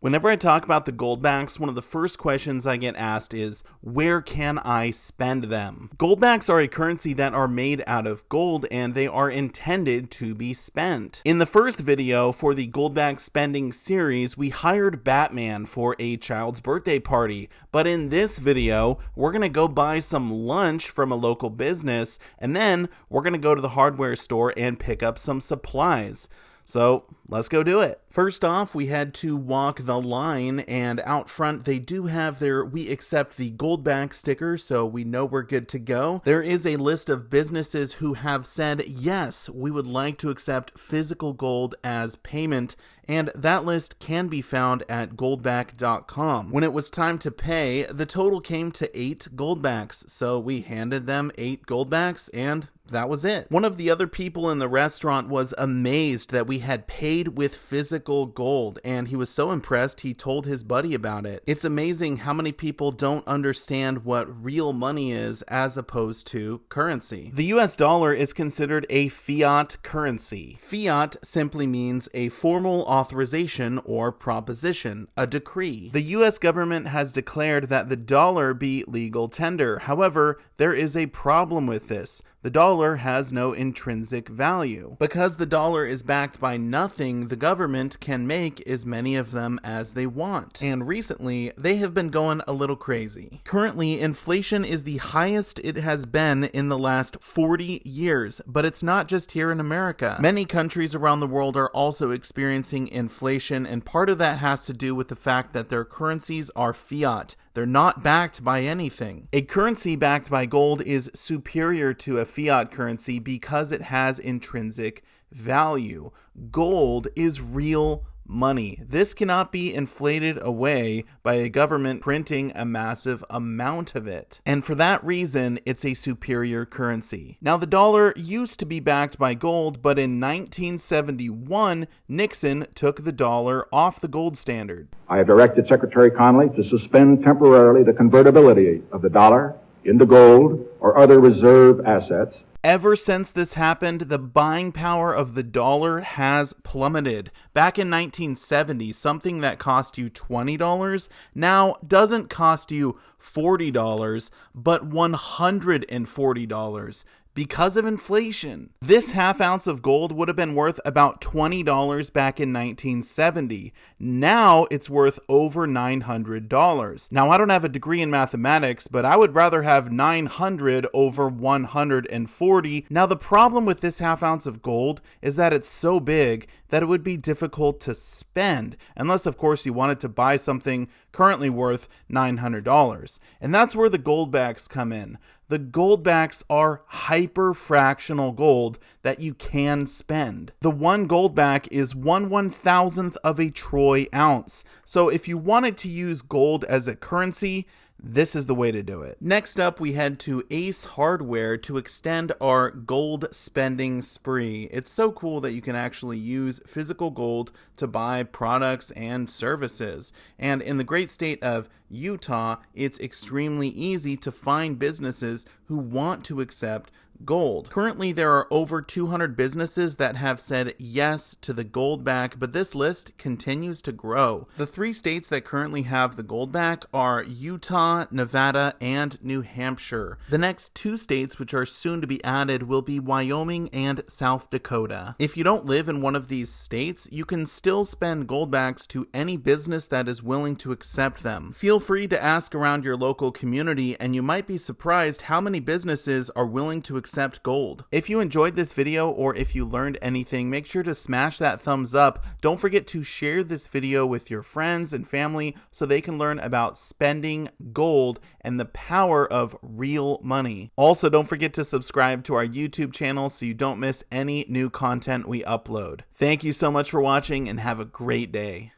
Whenever I talk about the Goldbacks, one of the first questions I get asked is, where can I spend them? Goldbacks are a currency that are made out of gold and they are intended to be spent. In the first video for the Goldback spending series, we hired Batman for a child's birthday party. But in this video, we're gonna go buy some lunch from a local business and then we're gonna go to the hardware store and pick up some supplies. So let's go do it. First off, we had to walk the line, and out front they do have their "We accept the Goldback" sticker, so we know we're good to go. There is a list of businesses who have said, yes, we would like to accept physical gold as payment, and that list can be found at Goldbachcom. When it was time to pay, the total came to 8 Goldbacks, so we handed them 8 Goldbacks, and that was it. One of the other people in the restaurant was amazed that we had paid with physical gold, and he was so impressed he told his buddy about it. It's amazing how many people don't understand what real money is as opposed to currency. The US dollar is considered a fiat currency. Fiat simply means a formal authorization or proposition, a decree. The US government has declared that the dollar be legal tender. However, there is a problem with this. The dollar has no intrinsic value. Because the dollar is backed by nothing, the government can make as many of them as they want. And recently, they have been going a little crazy. Currently, inflation is the highest it has been in the last 40 years, but it's not just here in America. Many countries around the world are also experiencing inflation, and part of that has to do with the fact that their currencies are fiat. They're not backed by anything. A currency backed by gold is superior to a fiat currency because it has intrinsic value. Gold is real money. This cannot be inflated away by a government printing a massive amount of it. And for that reason, it's a superior currency. Now, the dollar used to be backed by gold, but in 1971, Nixon took the dollar off the gold standard. I have directed Secretary Connally to suspend temporarily the convertibility of the dollar into gold or other reserve assets. Ever since this happened, the buying power of the dollar has plummeted. Back in 1970, something that cost you $20 now doesn't cost you $40, but $140 because of inflation. This half ounce of gold would have been worth about $20 back in 1970. Now it's worth over $900. Now, I don't have a degree in mathematics, but I would rather have 900 over 140. Now, the problem with this half ounce of gold is that it's so big that it would be difficult to spend, unless of course you wanted to buy something currently worth $900. And that's where the Goldbacks come in. The Goldbacks are hyper-fractional gold that you can spend. The one Goldback is 1/1000th of a troy ounce. So if you wanted to use gold as a currency, this is the way to do it. Next up, we head to Ace Hardware to extend our gold spending spree. It's so cool that you can actually use physical gold to buy products and services. And in the great state of Utah, it's extremely easy to find businesses who want to accept gold. Currently, there are over 200 businesses that have said yes to the Goldback, but this list continues to grow. The 3 states that currently have the Goldback are Utah, Nevada, and New Hampshire. The next 2 states which are soon to be added will be Wyoming and South Dakota. If you don't live in one of these states, you can still spend Goldbacks to any business that is willing to accept them. Feel free to ask around your local community, and you might be surprised how many businesses are willing to accept gold. If you enjoyed this video or if you learned anything, make sure to smash that thumbs up. Don't forget to share this video with your friends and family so they can learn about spending gold and the power of real money. Also, don't forget to subscribe to our YouTube channel so you don't miss any new content we upload. Thank you so much for watching and have a great day.